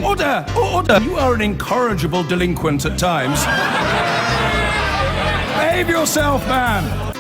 Order! Order! You are an incorrigible delinquent at times. Behave yourself, man!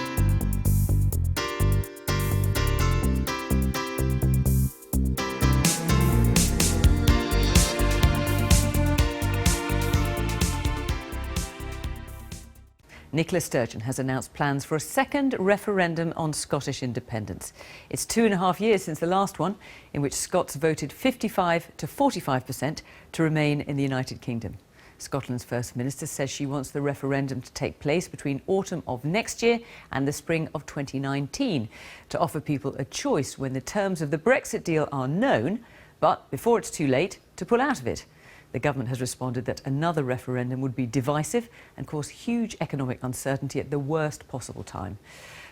Nicola Sturgeon has announced plans for a second referendum on Scottish independence. It's 2.5 years since the last one, in which Scots voted 55 to 45% to remain in the United Kingdom. Scotland's First Minister says she wants the referendum to take place between autumn of next year and the spring of 2019 to offer people a choice when the terms of the Brexit deal are known, but before it's too late to pull out of it. The government has responded that another referendum would be divisive and cause huge economic uncertainty at the worst possible time.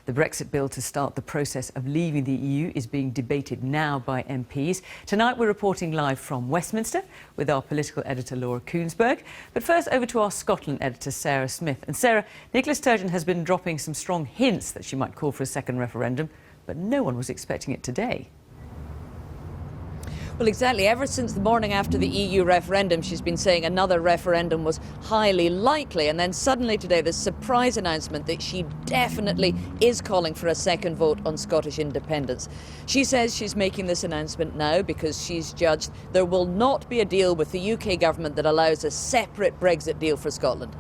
The Brexit bill to start the process of leaving the EU is being debated now by MPs. Tonight we're reporting live from Westminster with our political editor Laura Koonsberg. But first over to our Scotland editor Sarah Smith. And Sarah, Nicola Sturgeon has been dropping some strong hints that she might call for a second referendum, but no one was expecting it today. Well, exactly. Ever since the morning after the EU referendum, she's been saying another referendum was highly likely. And then suddenly today, this surprise announcement that she definitely is calling for a second vote on Scottish independence. She says she's making this announcement now because she's judged there will not be a deal with the UK government that allows a separate Brexit deal for Scotland.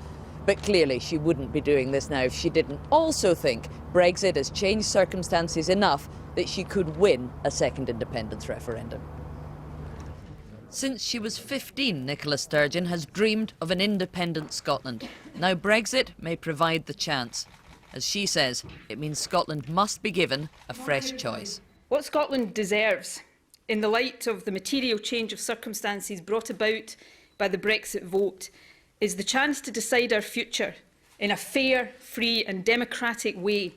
But clearly she wouldn't be doing this now if she didn't also think Brexit has changed circumstances enough that she could win a second independence referendum. Since she was 15, Nicola Sturgeon has dreamed of an independent Scotland. Now Brexit may provide the chance. As she says, it means Scotland must be given a fresh choice. What Scotland deserves, in the light of the material change of circumstances brought about by the Brexit vote, is the chance to decide our future in a fair, free and democratic way.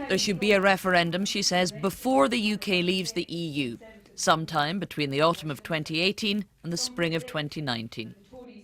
There should be a referendum, she says, before the UK leaves the EU. Sometime between the autumn of 2018 and the spring of 2019.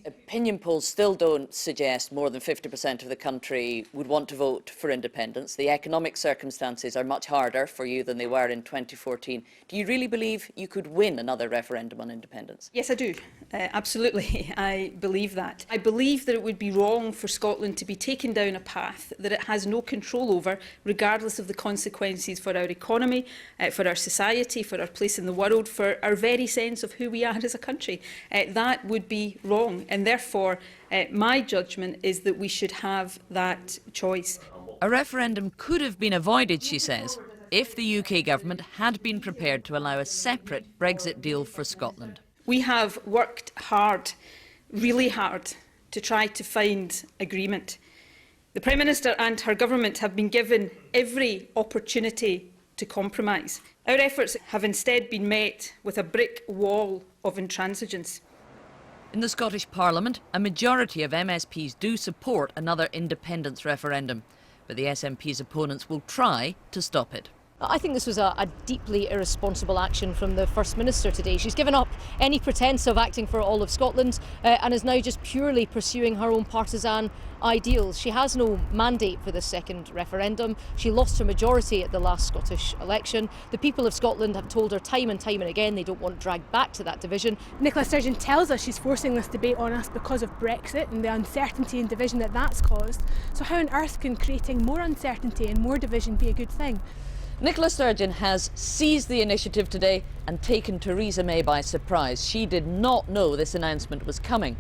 Opinion polls still don't suggest more than 50% of the country would want to vote for independence. The economic circumstances are much harder for you than they were in 2014. Do you really believe you could win another referendum on independence? Yes, I do. Absolutely, I believe that. I believe that it would be wrong for Scotland to be taken down a path that it has no control over, regardless of the consequences for our economy, for our society, for our place in the world, for our very sense of who we are as a country. That would be wrong, and therefore my judgment is that we should have that choice. A referendum could have been avoided, she says, if the UK government had been prepared to allow a separate Brexit deal for Scotland. We have worked hard, really hard, to try to find agreement. The Prime Minister and her government have been given every opportunity to compromise. Our efforts have instead been met with a brick wall of intransigence. In the Scottish Parliament, a majority of MSPs do support another independence referendum, but the SNP's opponents will try to stop it. I think this was a deeply irresponsible action from the First Minister today. She's given up any pretence of acting for all of Scotland and is now just purely pursuing her own partisan ideals. She has no mandate for this second referendum. She lost her majority at the last Scottish election. The people of Scotland have told her time and again they don't want dragged back to that division. Nicola Sturgeon tells us she's forcing this debate on us because of Brexit and the uncertainty and division that that's caused. So how on earth can creating more uncertainty and more division be a good thing? Nicola Sturgeon has seized the initiative today and taken Theresa May by surprise. She did not know this announcement was coming.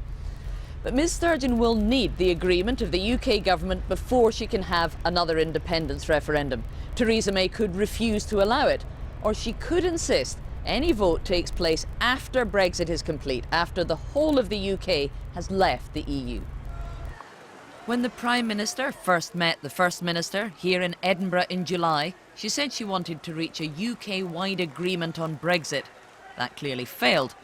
But Ms Sturgeon will need the agreement of the UK government before she can have another independence referendum. Theresa May could refuse to allow it, or she could insist any vote takes place after Brexit is complete, after the whole of the UK has left the EU. When the Prime Minister first met the First Minister here in Edinburgh in July, she said she wanted to reach a UK-wide agreement on Brexit. That clearly failed.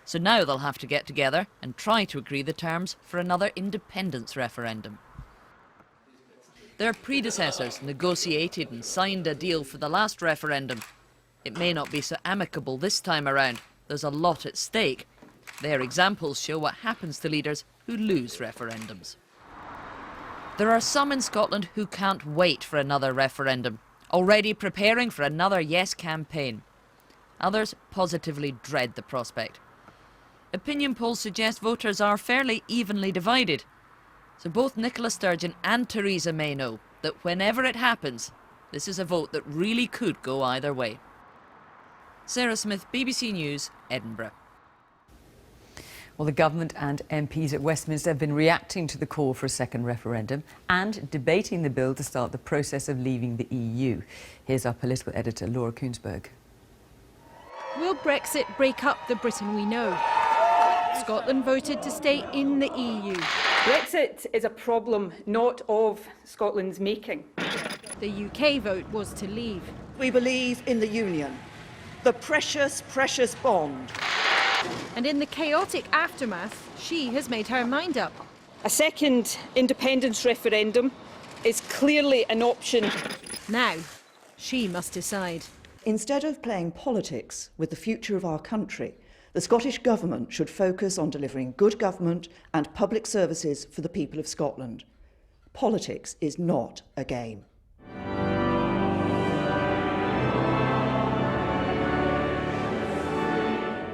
So now they'll have to get together and try to agree the terms for another independence referendum. Their predecessors negotiated and signed a deal for the last referendum. It may not be so amicable this time around. There's a lot at stake. Their examples show what happens to leaders who lose referendums. There are some in Scotland who can't wait for another referendum, already preparing for another Yes campaign. Others positively dread the prospect. opinion polls suggest voters are fairly evenly divided. So both Nicola Sturgeon and Theresa May know that whenever it happens, this is a vote that really could go either way. Sarah Smith, BBC News, Edinburgh. Well, the government and MPs at Westminster have been reacting to the call for a second referendum and debating the bill to start the process of leaving the EU. Here's our political editor, Laura Koonsberg. Will Brexit break up the Britain we know? Scotland voted to stay in the EU. Brexit is a problem not of Scotland's making. The UK vote was to leave. We believe in the Union, the precious, precious bond. And in the chaotic aftermath, she has made her mind up. A second independence referendum is clearly an option. Now, she must decide. Instead of playing politics with the future of our country, the Scottish Government should focus on delivering good government and public services for the people of Scotland. Politics is not a game.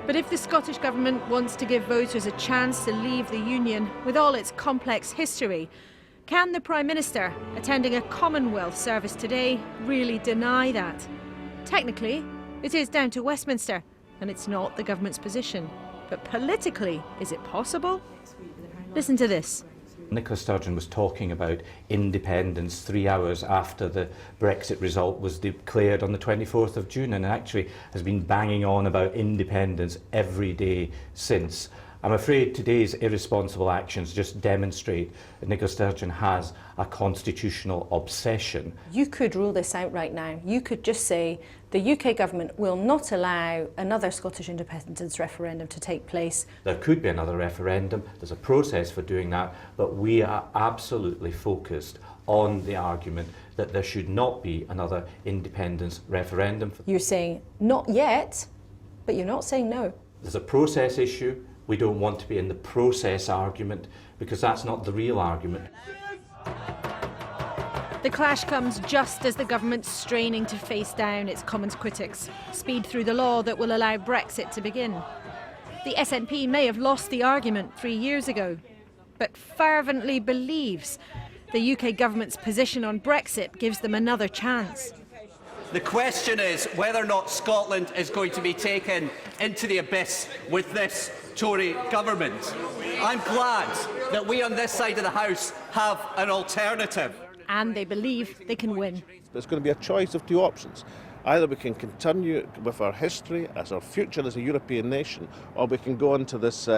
But if the Scottish Government wants to give voters a chance to leave the Union with all its complex history, can the Prime Minister, attending a Commonwealth service today, really deny that? Technically, it is down to Westminster, and it's not the government's position. But politically, is it possible? Listen to this. Nicola Sturgeon was talking about independence 3 hours after the Brexit result was declared on the 24th of June and actually has been banging on about independence every day since. I'm afraid today's irresponsible actions just demonstrate that Nicola Sturgeon has a constitutional obsession. You could rule this out right now. You could just say the UK government will not allow another Scottish independence referendum to take place. There could be another referendum, there's a process for doing that, but we are absolutely focused on the argument that there should not be another independence referendum. You're saying not yet, but you're not saying no. There's a process issue. We don't want to be in the process argument because that's not the real argument. The clash comes just as the government's straining to face down its Commons critics, speed through the law that will allow Brexit to begin. The SNP may have lost the argument 3 years ago, but fervently believes the UK government's position on Brexit gives them another chance. The question is whether or not Scotland is going to be taken into the abyss with this Tory government. I'm glad that we on this side of the House have an alternative. And they believe they can win. There's going to be a choice of two options. Either we can continue with our history as our future as a European nation, or we can go into this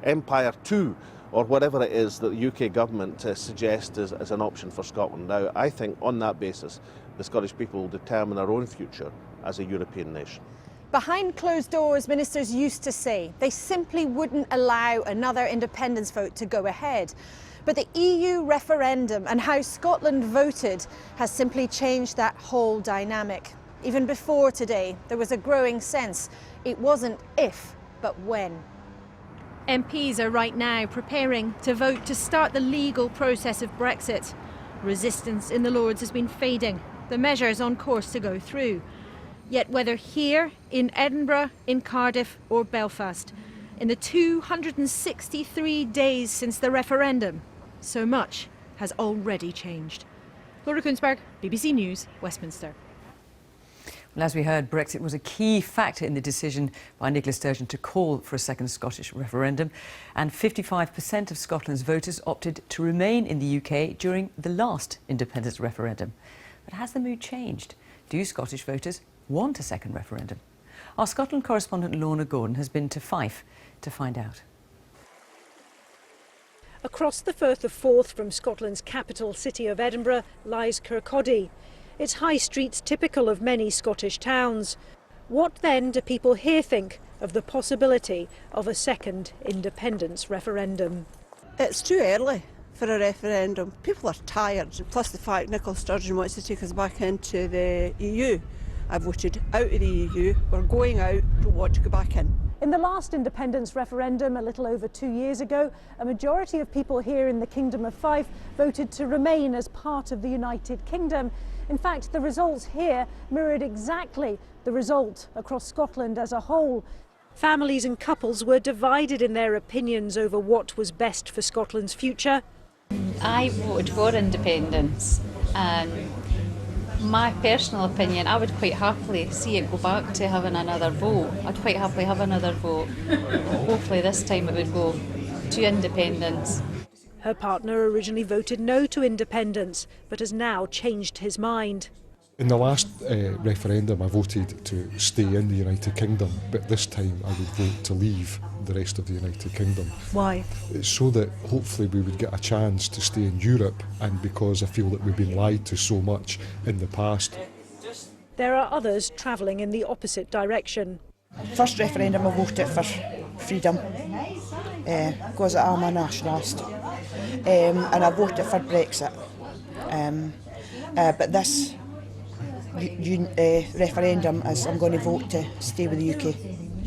Empire 2, or whatever it is that the UK government suggests as an option for Scotland. Now, I think on that basis, the Scottish people will determine our own future as a European nation. Behind closed doors, ministers used to say they simply wouldn't allow another independence vote to go ahead. But the EU referendum and how Scotland voted has simply changed that whole dynamic. Even before today, there was a growing sense it wasn't if, but when. MPs are right now preparing to vote to start the legal process of Brexit. Resistance in the Lords has been fading. The measure's on course to go through. Yet whether here, in Edinburgh, in Cardiff or Belfast, in the 263 days since the referendum, so much has already changed. Laura Koonsberg, BBC News, Westminster. Well, as we heard, Brexit was a key factor in the decision by Nicola Sturgeon to call for a second Scottish referendum, and 55% of Scotland's voters opted to remain in the UK during the last independence referendum. But has the mood changed? Do Scottish voters want a second referendum? Our Scotland correspondent Lorna Gordon has been to Fife to find out. Across the Firth of Forth from Scotland's capital city of Edinburgh lies Kirkcaldy. Its high streets typical of many Scottish towns. What then do people here think of the possibility of a second independence referendum? It's too early for a referendum. People are tired, plus the fact Nicola Sturgeon wants to take us back into the EU. I voted out of the EU, we're going out, don't want to go back in. In the last independence referendum a little over 2 years ago, a majority of people here in the Kingdom of Fife voted to remain as part of the United Kingdom. In fact, the results here mirrored exactly the result across Scotland as a whole. Families and couples were divided in their opinions over what was best for Scotland's future. I voted for independence, and my personal opinion, I would quite happily see it go back to having another vote. I'd quite happily have another vote. Hopefully this time it would go to independence. Her partner originally voted no to independence, but has now changed his mind. In the last referendum I voted to stay in the United Kingdom, but this time I would vote to leave the rest of the United Kingdom. Why? It's so that hopefully we would get a chance to stay in Europe, and because I feel that we've been lied to so much in the past. There are others travelling in the opposite direction. First referendum I voted for freedom, because I'm a nationalist, and I voted for Brexit. But this referendum is I'm going to vote to stay with the UK.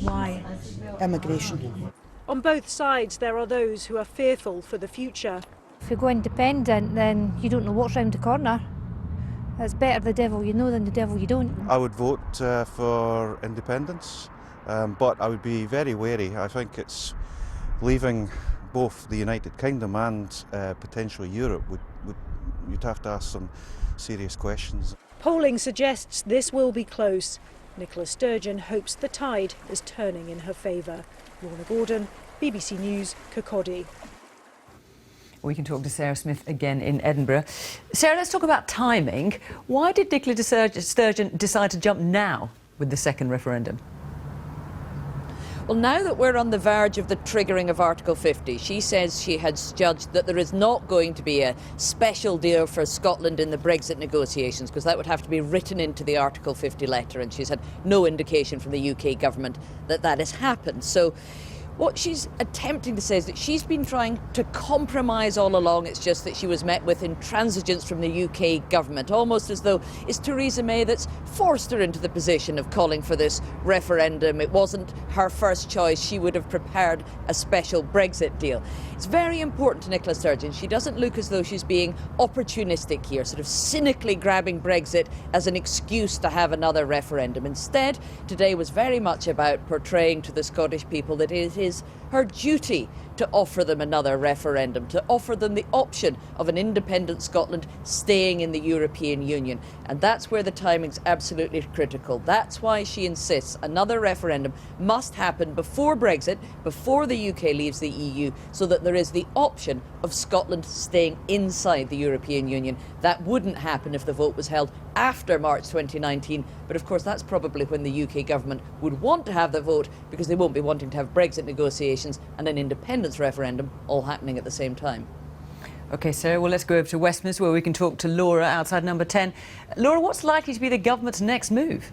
Why? Immigration. On both sides there are those who are fearful for the future. If you go independent, then you don't know what's round the corner. It's better the devil you know than the devil you don't. I would vote for independence, but I would be very wary. I think it's leaving both the United Kingdom and potentially Europe you'd have to ask some serious questions. Polling suggests this will be close. Nicola Sturgeon hopes the tide is turning in her favour. Lorna Gordon, BBC News, Kirkcaldy. We can talk to Sarah Smith again in Edinburgh. Sarah, let's talk about timing. Why did Nicola Sturgeon decide to jump now with the second referendum? Well, now that we're on the verge of the triggering of Article 50, she says she has judged that there is not going to be a special deal for Scotland in the Brexit negotiations, because that would have to be written into the Article 50 letter, and she's had no indication from the UK government that that has happened. So what she's attempting to say is that she's been trying to compromise all along. It's just that she was met with intransigence from the UK government, almost as though it's Theresa May that's forced her into the position of calling for this referendum. It wasn't her first choice. She would have prepared a special Brexit deal. It's very important to Nicola Sturgeon. She doesn't look as though she's being opportunistic here, sort of cynically grabbing Brexit as an excuse to have another referendum. Instead, today was very much about portraying to the Scottish people that it is her duty to offer them another referendum, to offer them the option of an independent Scotland staying in the European Union. And that's where the timing's absolutely critical. That's why she insists another referendum must happen before Brexit, before the UK leaves the EU, so that there is the option of Scotland staying inside the European Union. That wouldn't happen if the vote was held after March 2019, but of course that's probably when the UK government would want to have the vote, because they won't be wanting to have Brexit negotiations and an independence referendum all happening at the same time. OK, Sarah, well, let's go over to Westminster where we can talk to Laura outside number 10. Laura, what's likely to be the government's next move?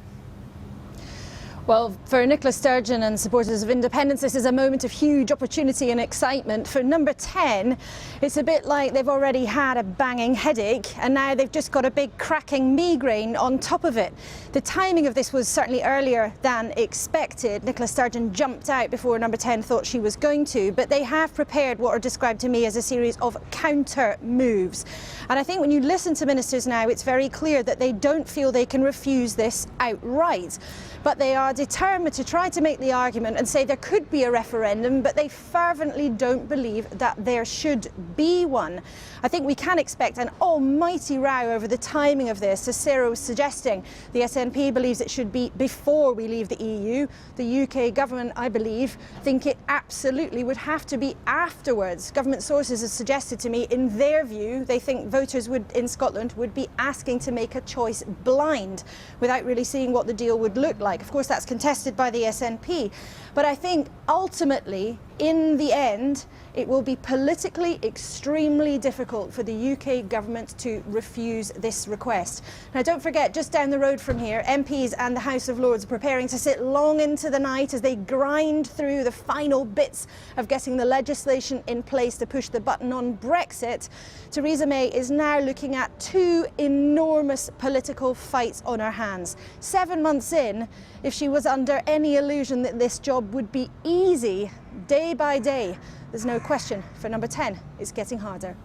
Well, for Nicola Sturgeon and supporters of independence, this is a moment of huge opportunity and excitement. For number 10, it's a bit like they've already had a banging headache and now they've just got a big cracking migraine on top of it. The timing of this was certainly earlier than expected. Nicola Sturgeon jumped out before number 10 thought she was going to, but they have prepared what are described to me as a series of counter moves. And I think when you listen to ministers now, it's very clear that they don't feel they can refuse this outright. But they are determined to try to make the argument and say there could be a referendum, but they fervently don't believe that there should be one. I think we can expect an almighty row over the timing of this, as Sarah was suggesting. The SNP believes it should be before we leave the EU. The UK government, I believe, think it absolutely would have to be afterwards. Government sources have suggested to me, in their view, they think voters in Scotland would be asking to make a choice blind without really seeing what the deal would look like. Of course, that's contested by the SNP. But I think ultimately, in the end, it will be politically extremely difficult for the UK government to refuse this request. Now, don't forget, just down the road from here, MPs and the House of Lords are preparing to sit long into the night as they grind through the final bits of getting the legislation in place to push the button on Brexit. Theresa May is now looking at two enormous political fights on her hands. 7 months in, if she was under any illusion that this job would be easy, day by day, there's no question, for number 10, it's getting harder.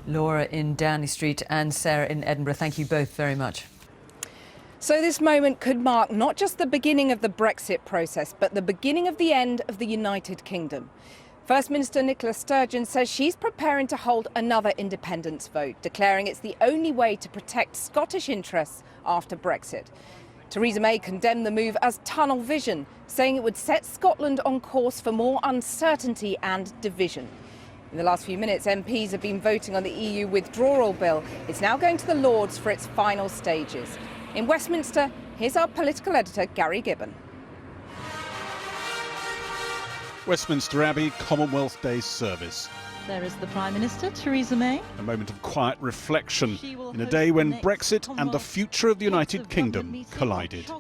Laura in Downing Street and Sarah in Edinburgh, thank you both very much. So this moment could mark not just the beginning of the Brexit process, but the beginning of the end of the United Kingdom. First Minister Nicola Sturgeon says she's preparing to hold another independence vote, declaring it's the only way to protect Scottish interests after Brexit. Theresa May condemned the move as tunnel vision, saying it would set Scotland on course for more uncertainty and division. In the last few minutes, MPs have been voting on the EU withdrawal bill. It's now going to the Lords for its final stages. In Westminster, here's our political editor, Gary Gibbon. Westminster Abbey, Commonwealth Day service. There is the Prime Minister, Theresa May. A moment of quiet reflection in a day when Brexit and the future of the United Kingdom collided.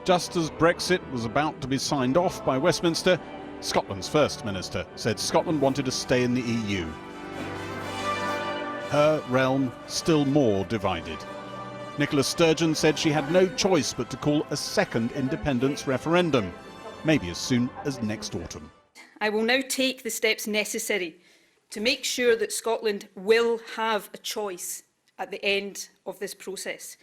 Just as Brexit was about to be signed off by Westminster, Scotland's First Minister said Scotland wanted to stay in the EU. Her realm still more divided. Nicola Sturgeon said she had no choice but to call a second independence referendum, maybe as soon as next autumn. I will now take the steps necessary to make sure that Scotland will have a choice at the end of this process.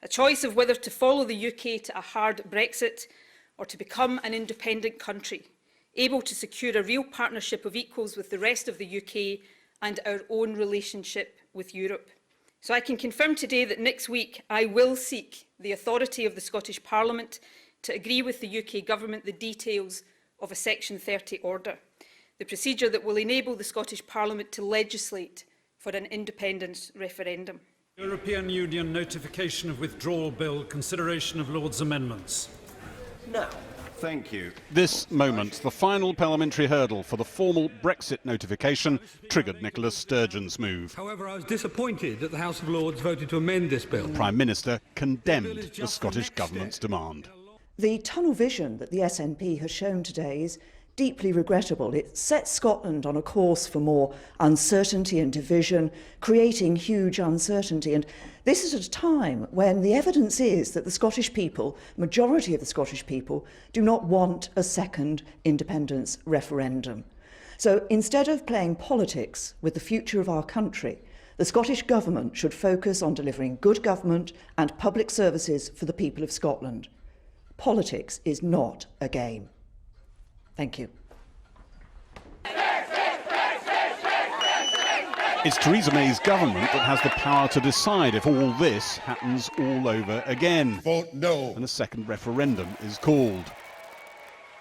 A choice of whether to follow the UK to a hard Brexit or to become an independent country, able to secure a real partnership of equals with the rest of the UK and our own relationship with Europe. So I can confirm today that next week I will seek the authority of the Scottish Parliament to agree with the UK Government the details of a Section 30 order, the procedure that will enable the Scottish Parliament to legislate for an independence referendum. European Union notification of withdrawal bill, consideration of Lord's amendments. No. Thank you. This moment, the final parliamentary hurdle for the formal Brexit notification, triggered Nicola Sturgeon's move. However, I was disappointed that the House of Lords voted to amend this bill. The Prime Minister condemned the Scottish Government's demand. The tunnel vision that the SNP has shown today is deeply regrettable. It sets Scotland on a course for more uncertainty and division, creating huge uncertainty. And this is at a time when the evidence is that the Scottish people, majority of the Scottish people, do not want a second independence referendum. So instead of playing politics with the future of our country, the Scottish Government should focus on delivering good government and public services for the people of Scotland. Politics is not a game. Thank you. It's Theresa May's government that has the power to decide if all this happens all over again. Vote no. And a second referendum is called.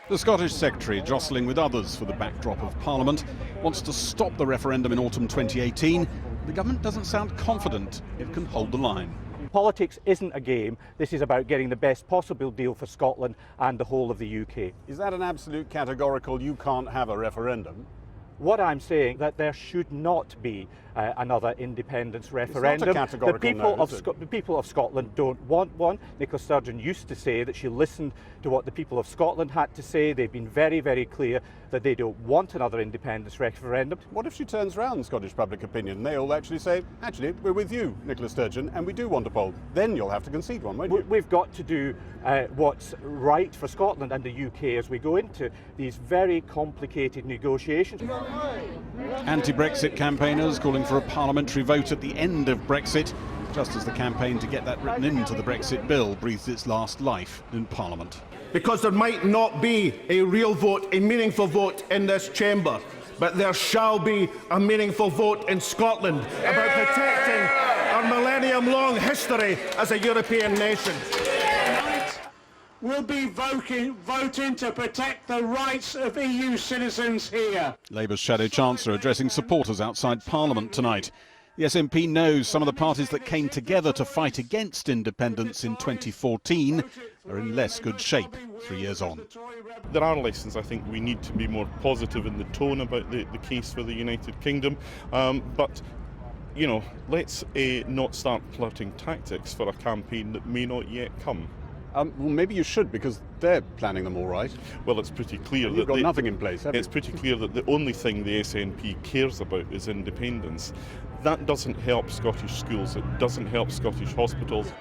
The Scottish Secretary, jostling with others for the backdrop of Parliament, wants to stop the referendum in autumn 2018. The government doesn't sound confident it can hold the line. Politics isn't a game. This is about getting the best possible deal for Scotland and the whole of the UK. Is that an absolute categorical, you can't have a referendum? What I'm saying that there should not be another independence referendum. It's not a categorical no, The people of Scotland don't want one. Nicola Sturgeon used to say that she listened to what the people of Scotland had to say. They've been very, very clear that they don't want another independence referendum. What if she turns round Scottish public opinion? They all actually say, actually, we're with you, Nicola Sturgeon, and we do want a poll. Then you'll have to concede one, won't you? We've got to do what's right for Scotland and the UK as we go into these very complicated negotiations. Anti-Brexit campaigners calling for a parliamentary vote at the end of Brexit, just as the campaign to get that written into the Brexit bill breathed its last life in Parliament. Because there might not be a real vote, a meaningful vote in this chamber, but there shall be a meaningful vote in Scotland about protecting our millennium-long history as a European nation. We'll be voting to protect the rights of EU citizens here. Labour's Shadow Chancellor addressing supporters outside Parliament tonight. The SNP knows some of the parties that came together to fight against independence in 2014 are in less good shape 3 years on. There are lessons. I think we need to be more positive in the tone about the case for the United Kingdom. But, you know, let's not start plotting tactics for a campaign that may not yet come. Well, maybe you should, because they're planning them all right. Well, it's pretty clear that you've got nothing in place, have you? It's pretty clear that the only thing the SNP cares about is independence. That doesn't help Scottish schools. It doesn't help Scottish hospitals.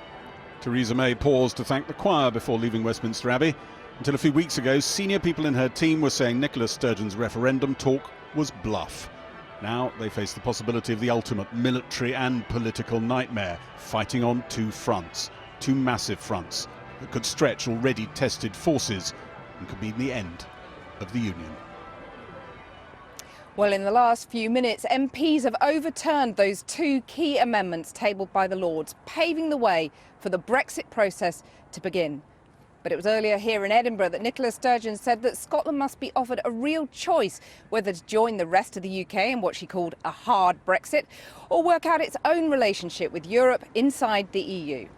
Theresa May paused to thank the choir before leaving Westminster Abbey. Until a few weeks ago, senior people in her team were saying Nicola Sturgeon's referendum talk was bluff. Now they face the possibility of the ultimate military and political nightmare, fighting on two fronts. two massive fronts that could stretch already tested forces and could mean the end of the Union. Well, in the last few minutes, MPs have overturned those two key amendments tabled by the Lords, paving the way for the Brexit process to begin. But it was earlier here in Edinburgh that Nicola Sturgeon said that Scotland must be offered a real choice whether to join the rest of the UK in what she called a hard Brexit or work out its own relationship with Europe inside the EU.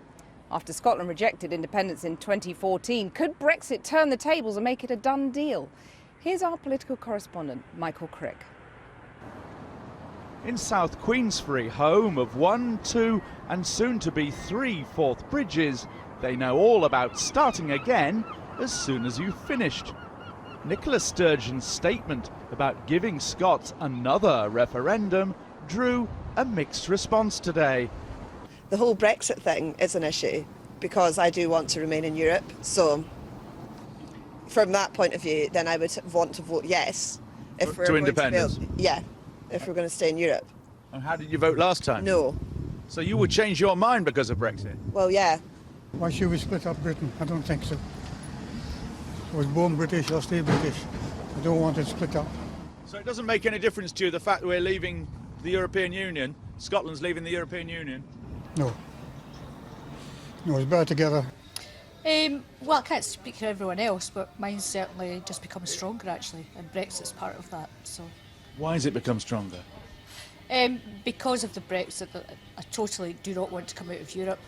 After Scotland rejected independence in 2014, could Brexit turn the tables and make it a done deal? Here's our political correspondent, Michael Crick. In South Queensferry, home of 1, 2 and soon to be 3 Forth bridges, they know all about starting again as soon as you've finished. Nicola Sturgeon's statement about giving Scots another referendum drew a mixed response today. The whole Brexit thing is an issue because I do want to remain in Europe, so from that point of view, then I would want to vote yes. If we're to going independence? if we're going to stay in Europe. And how did you vote last time? No. So you would change your mind because of Brexit? Well, yeah. Why should we split up Britain? I don't think so. I was born British, I'll stay British. I don't want it split up. So it doesn't make any difference to you the fact that we're leaving the European Union, Scotland's leaving the European Union? No. No, it's better together. Well, I can't speak for everyone else, but mine's certainly just become stronger, actually, and Brexit's part of that. So, Why has it become stronger? because of the Brexit, I totally do not want to come out of Europe.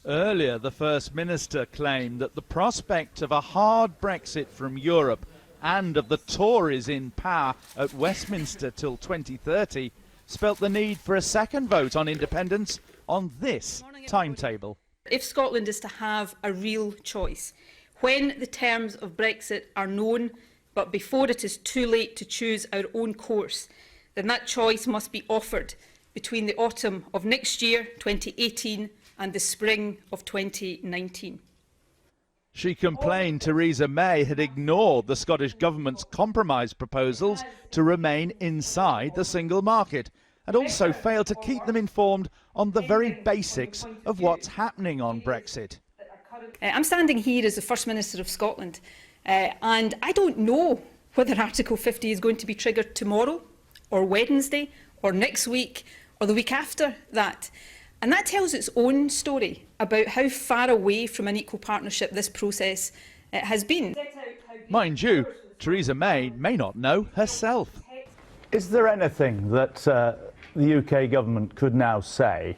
Earlier, the First Minister claimed that the prospect of a hard Brexit from Europe and of the Tories in power at Westminster till 2030 spelt the need for a second vote on independence on this timetable. If Scotland is to have a real choice, when the terms of Brexit are known, but before it is too late to choose our own course, then that choice must be offered between the autumn of next year, 2018, and the spring of 2019. She complained Theresa May had ignored the Scottish Government's compromise proposals to remain inside the single market and also failed to keep them informed on the very basics of what's happening on Brexit. I'm standing here as the First Minister of Scotland, and I don't know whether Article 50 is going to be triggered tomorrow or Wednesday or next week or the week after that. And that tells its own story about how far away from an equal partnership this process has been. Mind you, Theresa May not know herself. Is there anything that the UK government could now say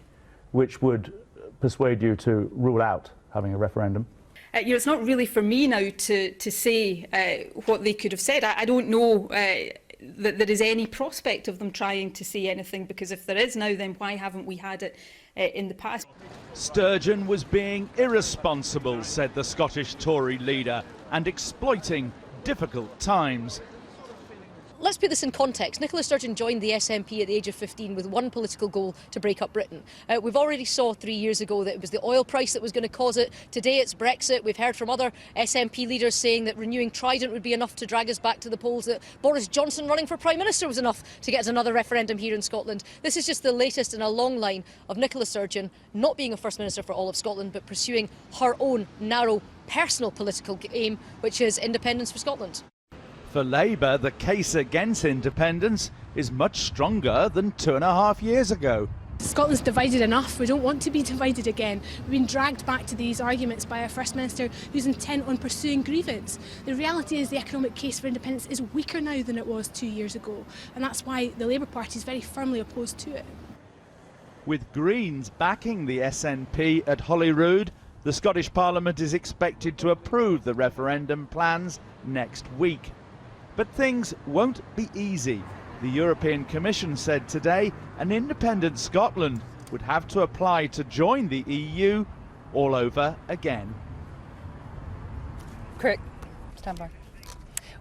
which would persuade you to rule out having a referendum? It's not really for me now to say what they could have said. I don't know that there is any prospect of them trying to say anything, because if there is now, then why haven't we had it in the past? Sturgeon was being irresponsible, said the Scottish Tory leader, and exploiting difficult times. Let's put this in context. Nicola Sturgeon joined the SNP at the age of 15 with one political goal: to break up Britain. We've already saw 3 years ago that it was the oil price that was going to cause it. Today it's Brexit. We've heard from other SNP leaders saying that renewing Trident would be enough to drag us back to the polls, that Boris Johnson running for Prime Minister was enough to get us another referendum here in Scotland. This is just the latest in a long line of Nicola Sturgeon not being a First Minister for all of Scotland, but pursuing her own narrow personal political aim, which is independence for Scotland. For Labour, the case against independence is much stronger than 2.5 years ago. Scotland's divided enough. We don't want to be divided again. We've been dragged back to these arguments by a First Minister who's intent on pursuing grievance. The reality is the economic case for independence is weaker now than it was 2 years ago, and that's why the Labour Party is very firmly opposed to it. With Greens backing the SNP at Holyrood, the Scottish Parliament is expected to approve the referendum plans next week. But things won't be easy. The European Commission said today an independent Scotland would have to apply to join the EU all over again. Crick, stand by.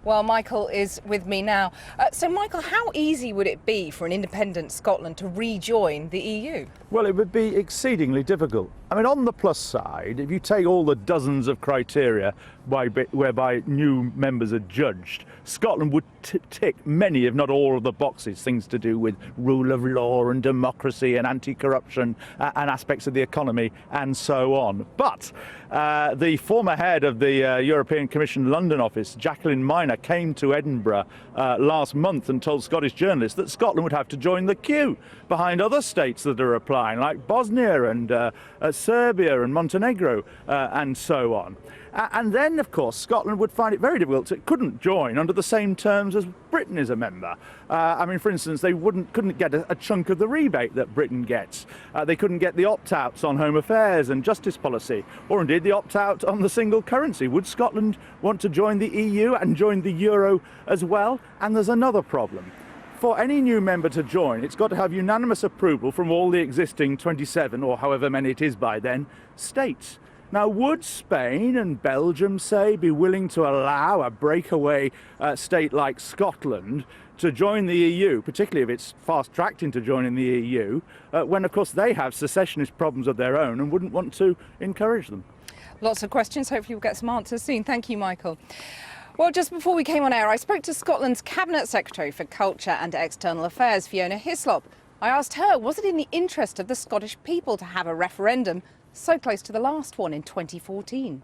Well, Michael is with me now. So, Michael, how easy would it be for an independent Scotland to rejoin the EU? Well, it would be exceedingly difficult. I mean, on the plus side, if you take all the dozens of criteria whereby new members are judged, Scotland would tick many, if not all, of the boxes, things to do with rule of law and democracy and anti-corruption and aspects of the economy and so on. But the former head of the European Commission London office, Jacqueline Minor, came to Edinburgh last month and told Scottish journalists that Scotland would have to join the queue behind other states that are applying, like Bosnia and Serbia and Montenegro and so on. And then, of course, Scotland would find it very difficult. It couldn't join under the same terms as Britain is a member. I mean, for instance, they couldn't get a chunk of the rebate that Britain gets. They couldn't get the opt-outs on home affairs and justice policy, or indeed the opt-out on the single currency. Would Scotland want to join the EU and join the euro as well? And there's another problem. For any new member to join, it's got to have unanimous approval from all the existing 27, or however many it is by then, states. Now, would Spain and Belgium, say, be willing to allow a breakaway state like Scotland to join the EU, particularly if it's fast-tracked into joining the EU, when, of course, they have secessionist problems of their own and wouldn't want to encourage them? Lots of questions. Hopefully we'll get some answers soon. Thank you, Michael. Well, just before we came on air, I spoke to Scotland's Cabinet Secretary for Culture and External Affairs, Fiona Hislop. I asked her, was it in the interest of the Scottish people to have a referendum so close to the last one in 2014?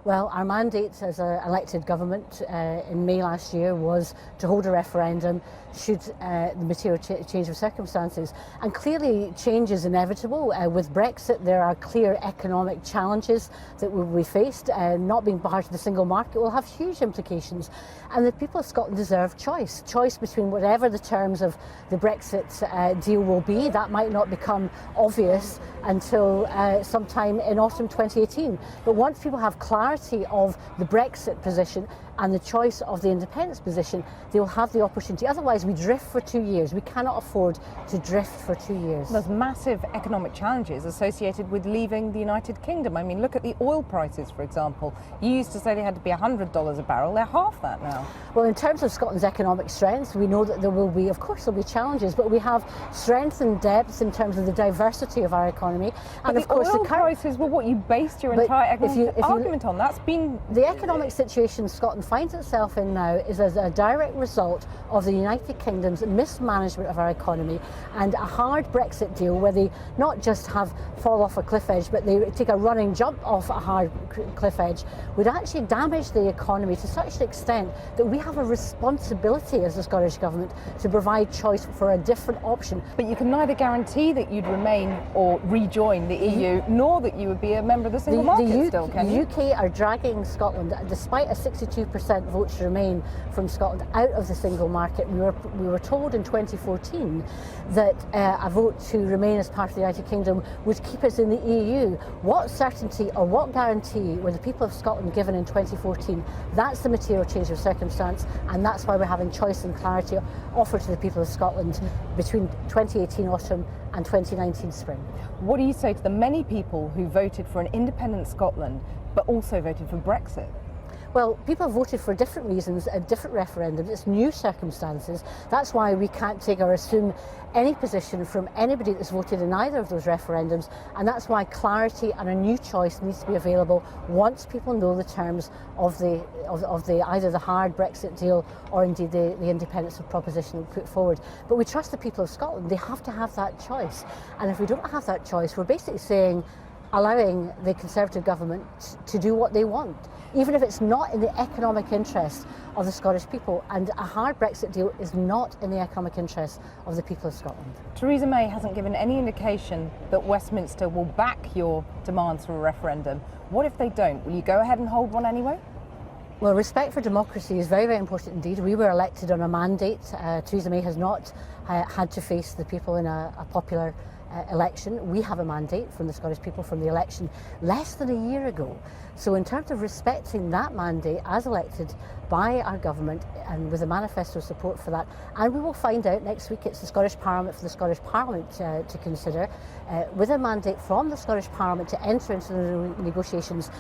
Well, our mandate as an elected government in May last year was to hold a referendum should the material change of circumstances. And clearly change is inevitable. With Brexit, there are clear economic challenges that will be faced. Not being part of the single market will have huge implications. And the people of Scotland deserve choice. Choice between whatever the terms of the Brexit deal will be. That might not become obvious until sometime in autumn 2018. But once people have clarity of the Brexit position and the choice of the independence position, they will have the opportunity. Otherwise, we drift for 2 years. We cannot afford to drift for 2 years. There's massive economic challenges associated with leaving the United Kingdom. I mean, look at the oil prices, for example. You used to say they had to be $100 a barrel. They're half that now. Well, in terms of Scotland's economic strength, we know that there will be, of course, there'll be challenges, but we have strength and depth in terms of the diversity of our economy. And of course, the prices were what you based your entire economic argument on. That's been... The economic situation Scotland finds itself in now is as a direct result of the United Kingdom's mismanagement of our economy and a hard Brexit deal where they not just fall off a cliff edge, but they take a running jump off a hard cliff edge, would actually damage the economy to such an extent that we have a responsibility as the Scottish Government to provide choice for a different option. But you can neither guarantee that you'd remain or rejoin the EU, nor that you would be a member of the single market still, can you? The UK are dragging Scotland, despite a 62% vote to remain from Scotland, out of the single market. We were told in 2014 that a vote to remain as part of the United Kingdom would keep us in the EU. What certainty or what guarantee were the people of Scotland given in 2014? That's the material change of circumstance, and that's why we're having choice and clarity offered to the people of Scotland between 2018 autumn and 2019 spring. What do you say to the many people who voted for an independent Scotland but also voted for Brexit? Well, people have voted for different reasons at different referendums. It's new circumstances. That's why we can't take or assume any position from anybody that's voted in either of those referendums, and that's why clarity and a new choice needs to be available once people know the terms of the either the hard Brexit deal or indeed the independence proposition put forward. But we trust the people of Scotland. They have to have that choice, and if we don't have that choice, we're basically saying allowing the Conservative government to do what they want, even if it's not in the economic interest of the Scottish people. And a hard Brexit deal is not in the economic interest of the people of Scotland. Theresa May hasn't given any indication that Westminster will back your demands for a referendum. What if they don't? Will you go ahead and hold one anyway? Well, respect for democracy is very, very important indeed. We were elected on a mandate. Theresa May has not had to face the people in a popular election. We have a mandate from the Scottish people from the election less than a year ago. So in terms of respecting that mandate as elected by our government and with a manifesto support for that, and we will find out next week, it's the Scottish Parliament for the Scottish Parliament to consider, with a mandate from the Scottish Parliament to enter into the negotiations.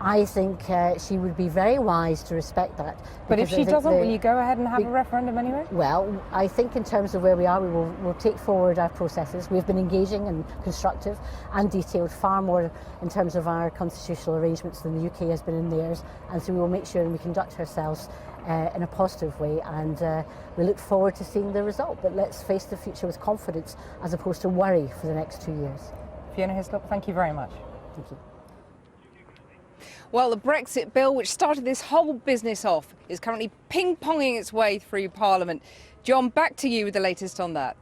I think she would be very wise to respect that. But if she doesn't, will you go ahead and have a referendum anyway? Well, I think in terms of where we are, we'll take forward our processes. We've been engaging and constructive and detailed far more in terms of our constitutional arrangements than the UK has been in theirs, and so we will make sure and we conduct ourselves in a positive way, and we look forward to seeing the result. But let's face the future with confidence as opposed to worry for the next 2 years. Fiona Hislop, thank you very much. Thank you. Well, the Brexit bill, which started this whole business off, is currently ping-ponging its way through Parliament. John, back to you with the latest on that.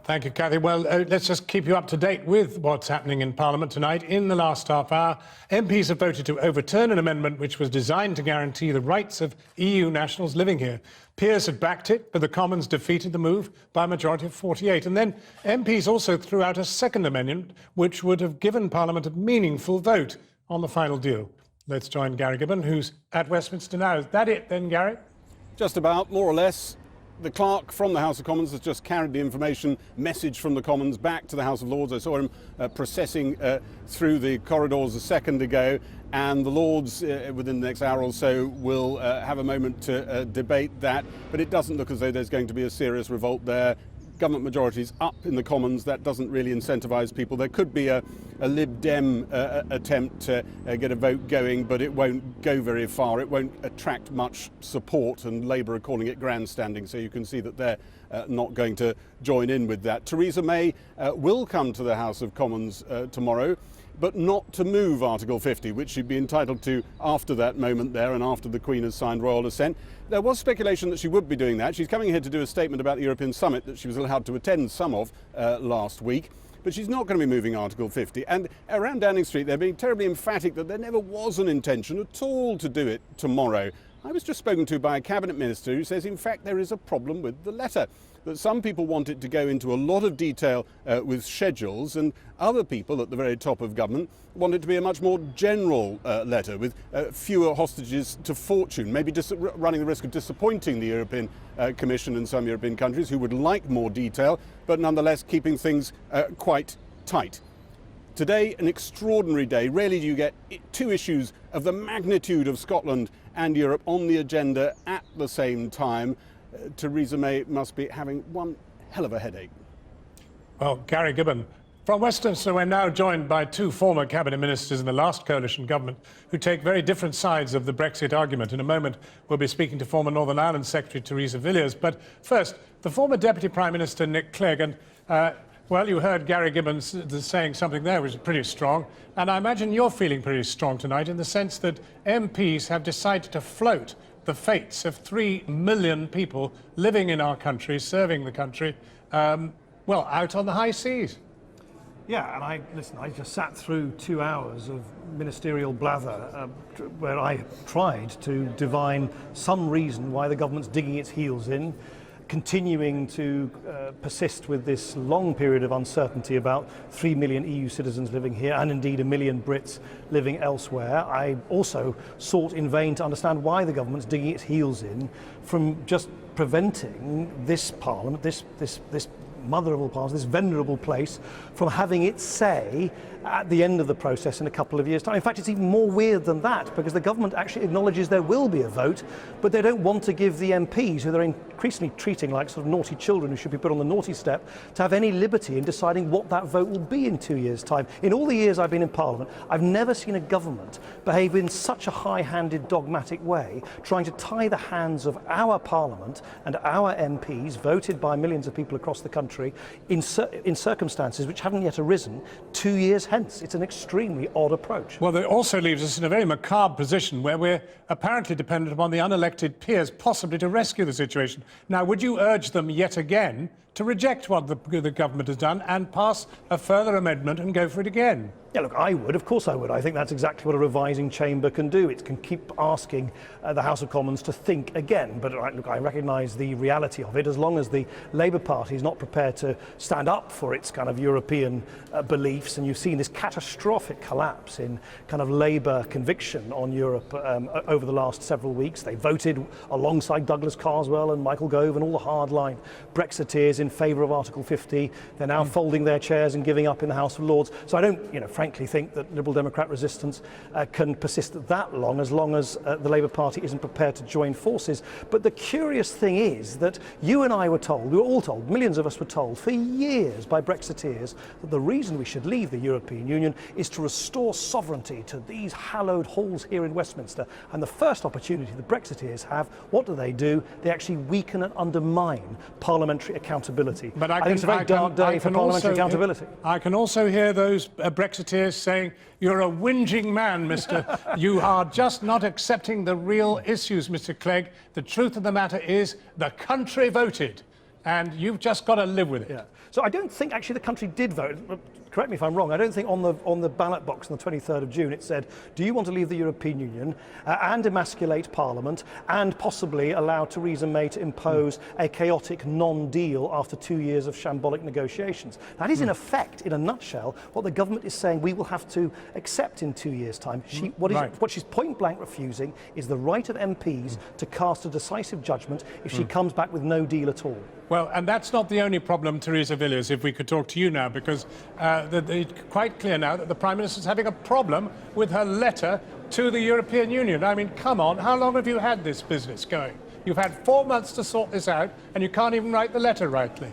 Thank you, Cathy. Well, let's just keep you up to date with what's happening in Parliament tonight. In the last half hour, MPs have voted to overturn an amendment which was designed to guarantee the rights of EU nationals living here. Peers had backed it, but the Commons defeated the move by a majority of 48. And then MPs also threw out a second amendment which would have given Parliament a meaningful vote on the final deal. Let's join Gary Gibbon, who's at Westminster now. Is that it then, Gary? Just about, more or less. The clerk from the House of Commons has just carried the information message from the Commons back to the House of Lords. I saw him processing through the corridors a second ago, and the Lords within the next hour or so will have a moment to debate that. But it doesn't look as though there's going to be a serious revolt there. Government majorities up in the Commons, that doesn't really incentivise people. There could be a Lib Dem attempt to get a vote going, but it won't go very far. It won't attract much support, and Labour are calling it grandstanding, so you can see that they're not going to join in with that. Theresa May will come to the House of Commons tomorrow, but not to move Article 50, which she'd be entitled to after that moment there and after the Queen has signed royal assent. There was speculation that she would be doing that. She's coming here to do a statement about the European Summit that she was allowed to attend some of last week, but she's not going to be moving Article 50. And around Downing Street, they're being terribly emphatic that there never was an intention at all to do it tomorrow. I was just spoken to by a cabinet minister who says, in fact, there is a problem with the letter, that some people want it to go into a lot of detail with schedules, and other people at the very top of government want it to be a much more general letter with fewer hostages to fortune, maybe just running the risk of disappointing the European Commission and some European countries who would like more detail, but nonetheless keeping things quite tight. Today, an extraordinary day. Rarely do you get two issues of the magnitude of Scotland and Europe on the agenda at the same time. Theresa May must be having one hell of a headache. Well, Gary Gibbon. From Westminster, we're now joined by two former cabinet ministers in the last coalition government who take very different sides of the Brexit argument. In a moment, we'll be speaking to former Northern Ireland Secretary Theresa Villiers. But first, the former Deputy Prime Minister Nick Clegg. And, well, you heard Gary Gibbon saying something there which is pretty strong. And I imagine you're feeling pretty strong tonight in the sense that MPs have decided to float the fates of 3 million people living in our country, serving the country, well, out on the high seas. Yeah, and I just sat through 2 hours of ministerial blather where I tried to divine some reason why the government's digging its heels in, continuing to persist with this long period of uncertainty about 3 million EU citizens living here and indeed 1 million Brits living elsewhere. I also sought in vain to understand why the government's digging its heels in from just preventing this Parliament, this mother of all parliaments, this venerable place, from having its say at the end of the process in a couple of years' time. In fact, it's even more weird than that, because the government actually acknowledges there will be a vote, but they don't want to give the MPs, who they're increasingly treating like sort of naughty children who should be put on the naughty step, to have any liberty in deciding what that vote will be in 2 years' time. In all the years I've been in Parliament, I've never seen a government behave in such a high-handed, dogmatic way, trying to tie the hands of our Parliament and our MPs, voted by millions of people across the country, in circumstances which haven't yet arisen 2 years hence. It's an extremely odd approach. Well, it also leaves us in a very macabre position where we're apparently dependent upon the unelected peers possibly to rescue the situation. Now, would you urge them yet again to reject what the government has done and pass a further amendment and go for it again? Yeah, look, I would. Of course I would. I think that's exactly what a revising chamber can do. It can keep asking the House of Commons to think again. But look, I recognise the reality of it. As long as the Labour Party is not prepared to stand up for its kind of European beliefs, and you've seen this catastrophic collapse in kind of Labour conviction on Europe over the last several weeks. They voted alongside Douglas Carswell and Michael Gove and all the hardline Brexiteers in favour of Article 50. They're now folding their chairs and giving up in the House of Lords. So I don't, frankly think that Liberal Democrat resistance can persist that long as the Labour Party isn't prepared to join forces. But the curious thing is that you and I were told, we were all told, millions of us were told for years by Brexiteers that the reason we should leave the European Union is to restore sovereignty to these hallowed halls here in Westminster. And the first opportunity the Brexiteers have, what do? They actually weaken and undermine parliamentary accountability. But I think it's a very dark day for parliamentary accountability. I can also hear those Brexiteers saying, you're a whinging man, Mr. You are just not accepting the real issues, Mr. Clegg. The truth of the matter is the country voted, and you've just got to live with it. Yeah. So I don't think actually the country did vote. Correct me if I'm wrong. I don't think on the ballot box on the 23rd of June it said, do you want to leave the European Union and emasculate Parliament and possibly allow Theresa May to impose a chaotic non-deal after 2 years of shambolic negotiations? That is in effect, in a nutshell, what the government is saying we will have to accept in 2 years' time. What she's point blank refusing is the right of MPs to cast a decisive judgment if she comes back with no deal at all. Well, and that's not the only problem, Theresa Villiers, if we could talk to you now, because it's quite clear now that the Prime Minister's having a problem with her letter to the European Union. I mean, come on, how long have you had this business going? You've had 4 months to sort this out, and you can't even write the letter rightly.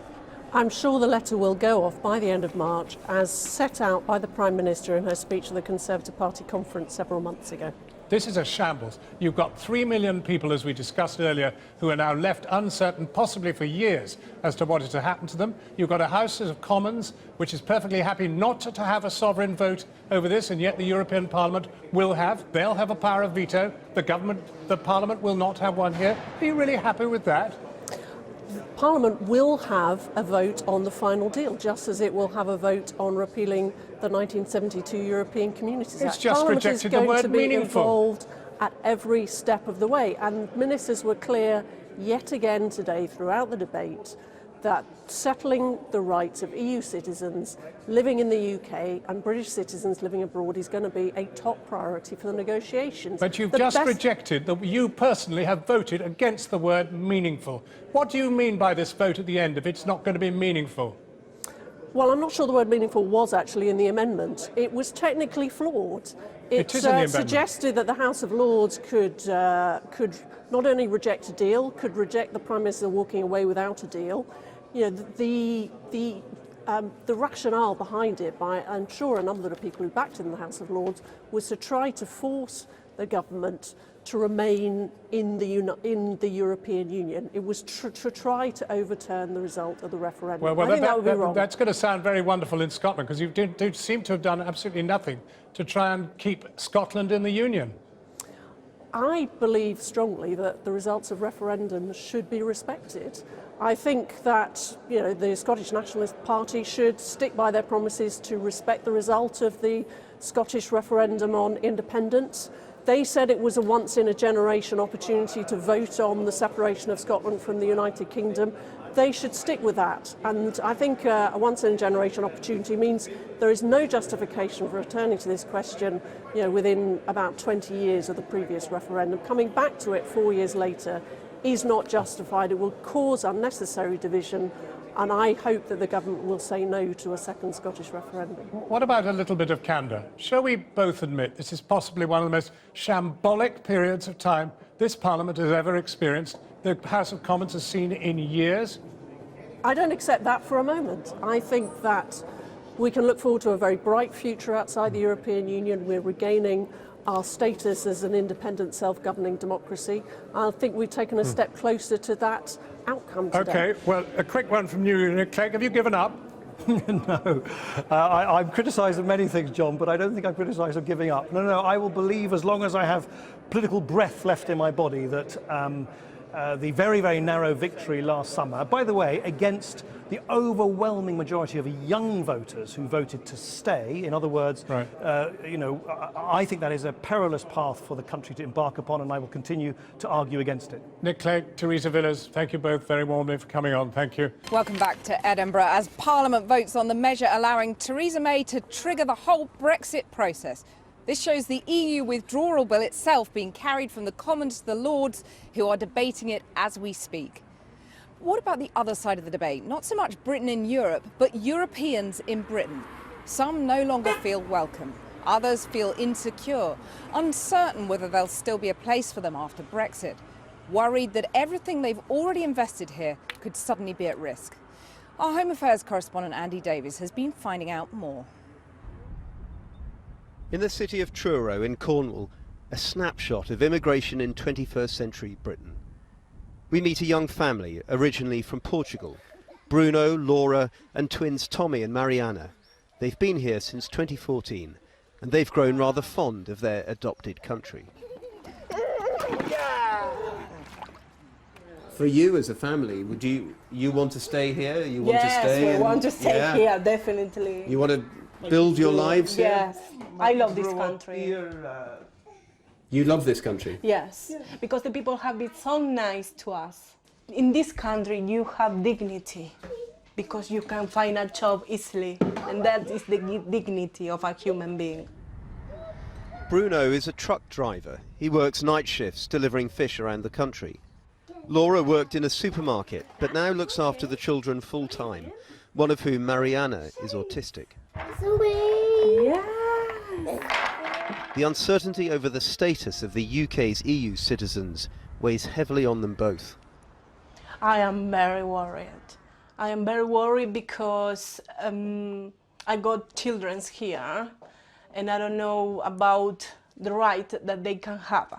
I'm sure the letter will go off by the end of March, as set out by the Prime Minister in her speech at the Conservative Party conference several months ago. This is a shambles. You've got 3 million people, as we discussed earlier, who are now left uncertain, possibly for years, as to what is to happen to them. You've got a House of Commons which is perfectly happy not to have a sovereign vote over this, and yet the European Parliament will have. They'll have a power of veto. The Parliament will not have one here. Are you really happy with that? Parliament will have a vote on the final deal, just as it will have a vote on repealing the 1972 European Communities Act. It's just Parliament rejected is the going word to be meaningful. involved at every step of the way, and ministers were clear yet again today throughout the debate that settling the rights of EU citizens living in the UK and British citizens living abroad is going to be a top priority for the negotiations. But you've just rejected that you personally have voted against the word meaningful. What do you mean by this vote at the end if it's not going to be meaningful? Well, I'm not sure the word meaningful was actually in the amendment. It was technically flawed. It suggested that the House of Lords could not only reject a deal, could reject the Prime Minister walking away without a deal. You know, the rationale behind it, by I'm sure a number of people who backed it in the House of Lords, was to try to force the government to remain in the European Union. It was to try to overturn the result of the referendum. Well, I think that would be wrong. That's going to sound very wonderful in Scotland, because you do seem to have done absolutely nothing to try and keep Scotland in the Union. I believe strongly that the results of referendums should be respected. I think that the Scottish Nationalist Party should stick by their promises to respect the result of the Scottish referendum on independence. They said it was a once-in-a-generation opportunity to vote on the separation of Scotland from the United Kingdom. They should stick with that. And I think a once-in-a-generation opportunity means there is no justification for returning to this question within about 20 years of the previous referendum. Coming back to it 4 years later is not justified. It will cause unnecessary division. And I hope that the government will say no to a second Scottish referendum. What about a little bit of candour? Shall we both admit this is possibly one of the most shambolic periods of time this Parliament has ever experienced, the House of Commons has seen in years? I don't accept that for a moment. I think that we can look forward to a very bright future outside the European Union. We're regaining our status as an independent, self-governing democracy. I think we've taken a step closer to that outcome today. OK, well, a quick one from you, Clegg. Have you given up? No. I'm criticised of many things, John, but I don't think I'm criticised of giving up. No, I will believe, as long as I have political breath left in my body, that the very, very narrow victory last summer, by the way, against the overwhelming majority of young voters who voted to stay, in other words, right. I think that is a perilous path for the country to embark upon, and I will continue to argue against it. Nick Clegg, Theresa Villiers, thank you both very warmly for coming on. Thank you. Welcome back to Edinburgh. As Parliament votes on the measure allowing Theresa May to trigger the whole Brexit process. This shows the EU withdrawal bill itself being carried from the Commons to the Lords, who are debating it as we speak. What about the other side of the debate? Not so much Britain in Europe, but Europeans in Britain. Some no longer feel welcome. Others feel insecure, uncertain whether there'll still be a place for them after Brexit, worried that everything they've already invested here could suddenly be at risk. Our Home Affairs correspondent Andy Davies has been finding out more. In the city of Truro in Cornwall, a snapshot of immigration in 21st century Britain. We meet a young family originally from Portugal. Bruno, Laura and twins Tommy and Mariana. They've been here since 2014 and they've grown rather fond of their adopted country. For you as a family, would you want to stay here? You want to stay? Yes, we want to stay here, definitely. You want to build your lives here? Yes, I love this country. You love this country? Yes, because the people have been so nice to us. In this country, you have dignity because you can find a job easily, and that is the dignity of a human being. Bruno is a truck driver. He works night shifts delivering fish around the country. Laura worked in a supermarket, but now looks after the children full-time, one of whom, Mariana, is autistic. The uncertainty over the status of the UK's EU citizens weighs heavily on them both. I am very worried. I am very worried because I got children here, and I don't know about the right that they can have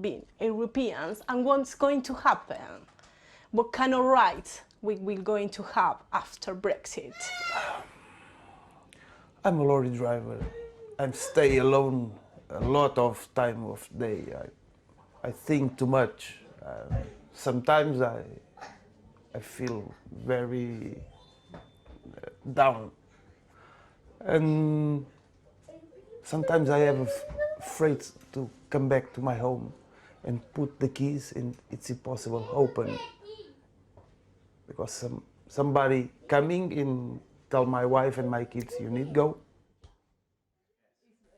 being Europeans and what's going to happen. What kind of rights we're going to have after Brexit. I'm a lorry driver. I stay alone a lot of time of day. I think too much. Sometimes I feel very down. And sometimes I am afraid to come back to my home and put the keys and it's impossible open. Because somebody coming and tell my wife and my kids, you need go.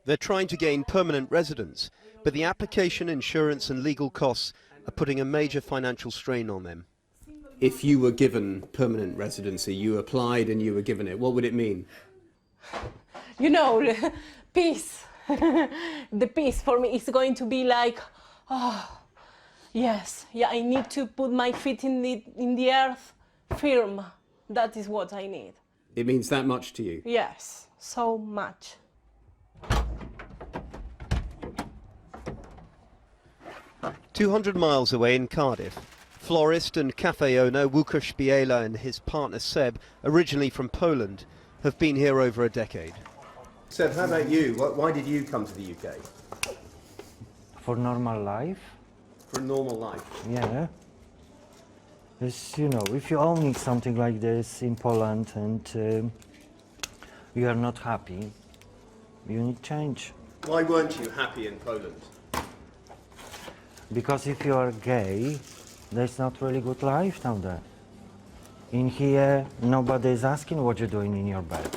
They're trying to gain permanent residence, but the application, insurance and legal costs are putting a major financial strain on them. If you were given permanent residency, you applied and you were given it, what would it mean? You know, peace. The peace for me is going to be like, oh, yes, yeah, I need to put my feet in the earth firm. That is what I need. It means that much to you? Yes, so much. "200 miles away in Cardiff, florist and cafe owner Łukasz Biela and his partner Seb, originally from Poland, have been here over a decade. Seb, how about you? Why did you come to the UK? For normal life. For a normal life? Yeah. It's, you know, if you're owning something like this in Poland and you are not happy, you need change. Why weren't you happy in Poland? Because if you are gay, there's not really good life down there. In here, nobody is asking what you're doing in your bed.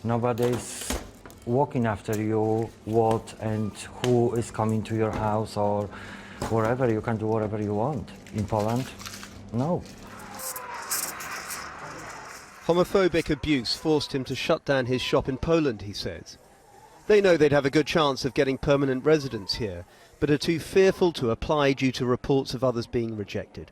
Nobody is walking after you, what and who is coming to your house or wherever. You can do whatever you want. In Poland, no. Homophobic abuse forced him to shut down his shop in Poland, he says. They know they'd have a good chance of getting permanent residence here, but are too fearful to apply due to reports of others being rejected.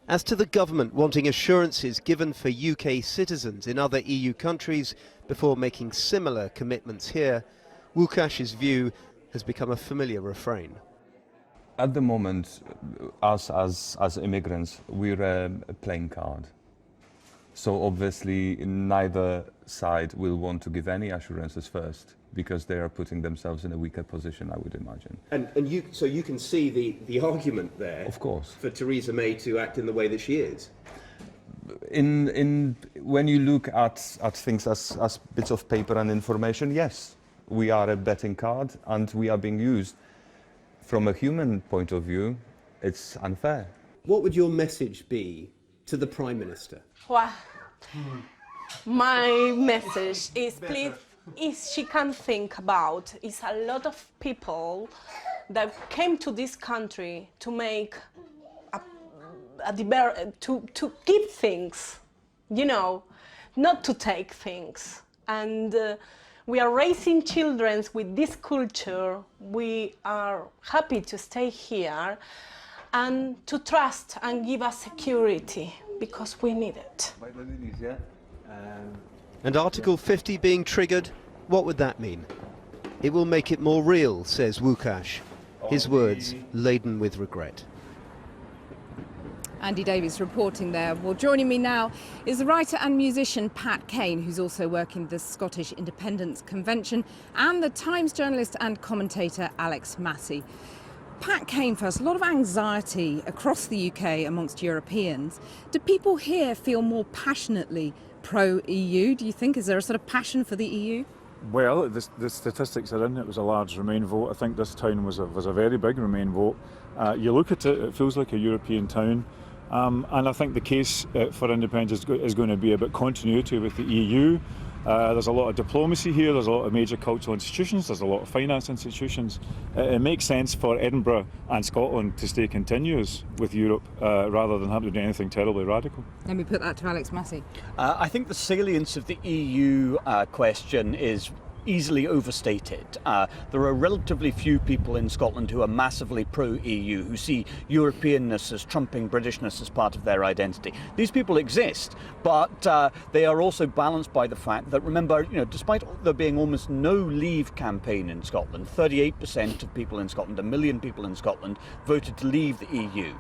As to the government wanting assurances given for UK citizens in other EU countries before making similar commitments here, Łukasz's view has become a familiar refrain. At the moment, us as immigrants, we're a playing card. So obviously neither side will want to give any assurances first, because they are putting themselves in a weaker position, I would imagine. So you can see the argument there, of course, for Theresa May to act in the way that she is. When you look at things as bits of paper and information, yes, we are a betting card and we are being used. From a human point of view, it's unfair. What would your message be to the Prime Minister? Well, my message is, please, if she can think about, is a lot of people that came to this country to make to give things, you know, not to take things. and we are raising children with this culture. We are happy to stay here and to trust and give us security because we need it. And Article 50 being triggered, what would that mean? It will make it more real, says Łukasz. His words laden with regret. Andy Davies reporting there. Well, joining me now is the writer and musician Pat Kane, who's also working the Scottish Independence Convention, and the Times journalist and commentator Alex Massey. Pat Kane first, a lot of anxiety across the UK amongst Europeans. Do people here feel more passionately pro-EU, do you think? Is there a sort of passion for the EU? Well, the statistics are in. It was a large Remain vote. I think this town was a very big Remain vote. You look at it, it feels like a European town. And I think the case for independence is going to be about continuity with the EU. There's a lot of diplomacy here, there's a lot of major cultural institutions, there's a lot of finance institutions. It makes sense for Edinburgh and Scotland to stay continuous with Europe rather than have to do anything terribly radical. Let me put that to Alex Massey. I think the salience of the EU question is easily overstated. There are relatively few people in Scotland who are massively pro-EU, who see Europeanness as trumping Britishness as part of their identity. These people exist, but they are also balanced by the fact that, remember, despite there being almost no Leave campaign in Scotland, 38% of people in Scotland, 1 million people in Scotland, voted to leave the EU,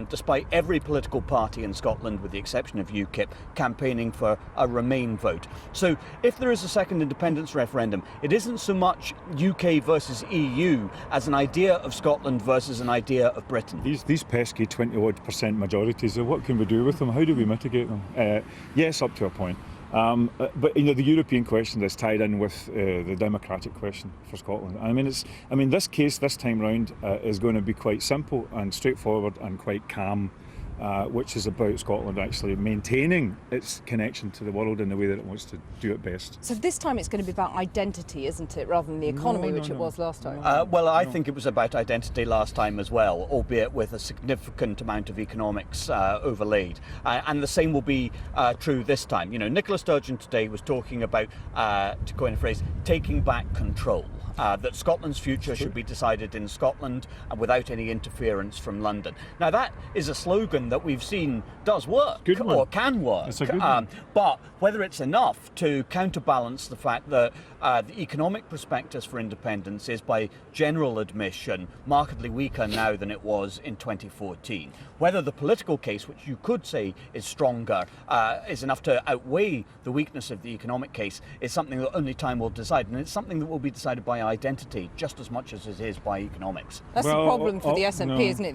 despite every political party in Scotland, with the exception of UKIP, campaigning for a Remain vote. So if there is a second independence referendum, it isn't so much UK versus EU as an idea of Scotland versus an idea of Britain. These pesky 20-odd% majorities, what can we do with them? How do we mitigate them? Yes, up to a point. But the European question is tied in with the democratic question for Scotland. This case this time round is going to be quite simple and straightforward and quite calm. Which is about Scotland actually maintaining its connection to the world in the way that it wants to do it best. So this time it's going to be about identity, isn't it, rather than the economy, which it was last time? I think it was about identity last time as well, albeit with a significant amount of economics overlaid. And the same will be true this time. Nicola Sturgeon today was talking about, to coin a phrase, taking back control. That Scotland's future should be decided in Scotland without any interference from London. Now that is a slogan that we've seen does work or can work. It's a good one. But whether it's enough to counterbalance the fact that the economic prospectus for independence is, by general admission, markedly weaker now than it was in 2014. Whether the political case, which you could say is stronger, is enough to outweigh the weakness of the economic case is something that only time will decide. And it's something that will be decided by identity just as much as it is by economics. That's the problem for the SNP, isn't it?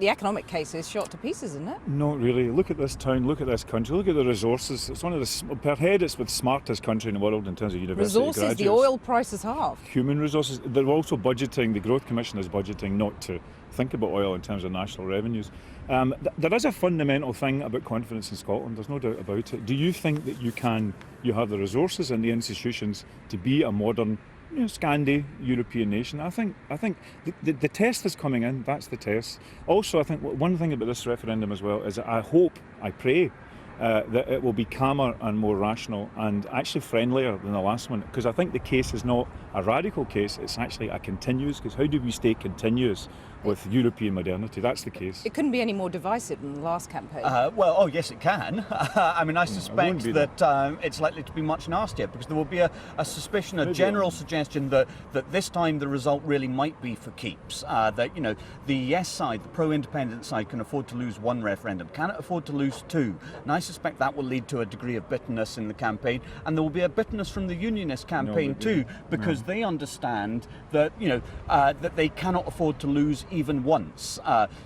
The economic case is shot to pieces, isn't it? Not really. Look at this town, look at this country, look at the resources. It's one of the, per head, it's the smartest country in the world in terms of university resources, graduates. The oil price is halved. Human resources. They're also budgeting, the Growth Commission is budgeting not to think about oil in terms of national revenues. There is a fundamental thing about confidence in Scotland, there's no doubt about it. Do you think that you have the resources and the institutions to be a modern, Scandi European nation? I think the test is coming in, that's the test. Also, I think one thing about this referendum as well is that I pray that it will be calmer and more rational and actually friendlier than the last one, because I think the case is not a radical case, it's actually a continuous case. How do we stay continuous with European modernity? That's the case. It couldn't be any more divisive than the last campaign. Yes, it can. I suspect that it's likely to be much nastier, because there will be a suspicion, a general suggestion that this time the result really might be for keeps. That, the yes side, the pro-independence side, can afford to lose one referendum, cannot afford to lose two. And I suspect that will lead to a degree of bitterness in the campaign, and there will be a bitterness from the Unionist campaign too, because they understand that, that they cannot afford to lose even once.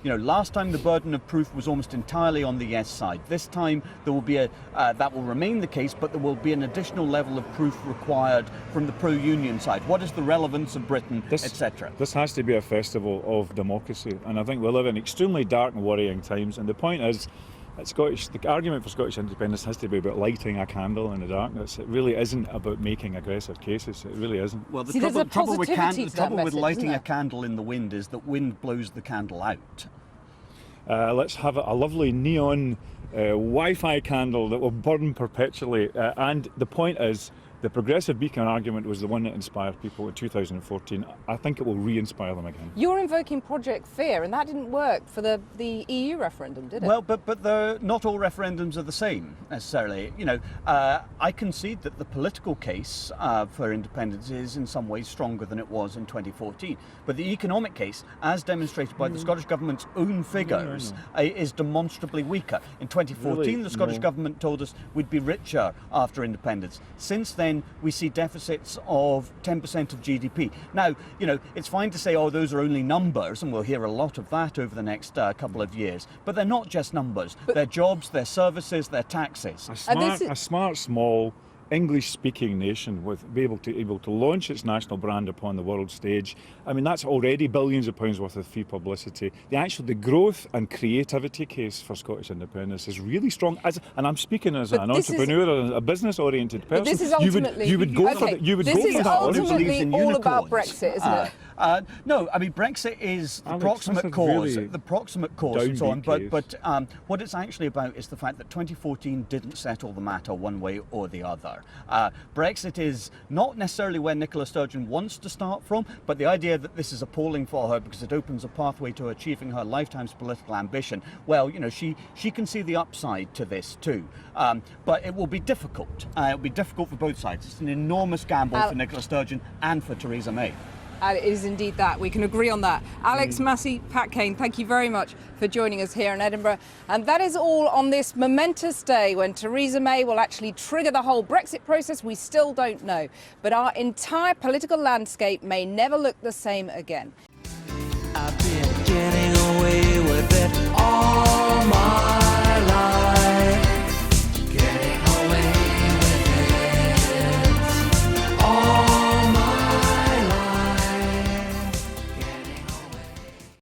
Last time the burden of proof was almost entirely on the yes side. This time there will be that will remain the case, but there will be an additional level of proof required from the pro-union side. What is the relevance of Britain, etc.? This has to be a festival of democracy, and I think we live in extremely dark and worrying times, and the point is the argument for Scottish independence has to be about lighting a candle in the darkness. It really isn't about making aggressive cases. It really isn't. Well, the trouble with lighting a candle in the wind is that wind blows the candle out. Let's have a lovely neon Wi-Fi candle that will burn perpetually. And the point is The progressive beacon argument was the one that inspired people in 2014. I think it will re-inspire them again. You're invoking Project Fear, and that didn't work for the EU referendum, did it? Well, but not all referendums are the same necessarily. You know, I concede that the political case for independence is in some ways stronger than it was in 2014. But the economic case, as demonstrated by the Scottish Government's own figures, is demonstrably weaker. In 2014, the Scottish Government told us we'd be richer after independence. Since then, we see deficits of 10% of GDP. Now, you know, it's fine to say, oh, those are only numbers, and we'll hear a lot of that over the next couple of years. But they're not just numbers. They're jobs, they're services, they're taxes. A smart, small, English-speaking nation with be able to launch its national brand upon the world stage. I mean, that's already billions of pounds worth of free publicity. The growth and creativity case for Scottish independence is really strong. And I'm speaking as an entrepreneur, a business-oriented person. But this is ultimately you would go for that. You would go for that. This is ultimately all about Brexit, isn't it? No, I mean Brexit is the proximate cause, and so on. But what it's actually about is the fact that 2014 didn't settle the matter one way or the other. Brexit is not necessarily where Nicola Sturgeon wants to start from, but the idea that this is appalling for her because it opens a pathway to achieving her lifetime's political ambition. Well, you know, she can see the upside to this too, but it will be difficult. It will be difficult for both sides. It's an enormous gamble for Nicola Sturgeon and for Theresa May. It is indeed that. We can agree on that. Alex Massey, Pat Kane, thank you very much for joining us here in Edinburgh. And that is all on this momentous day when Theresa May will actually trigger the whole Brexit process. We still don't know. But our entire political landscape may never look the same again. I've been getting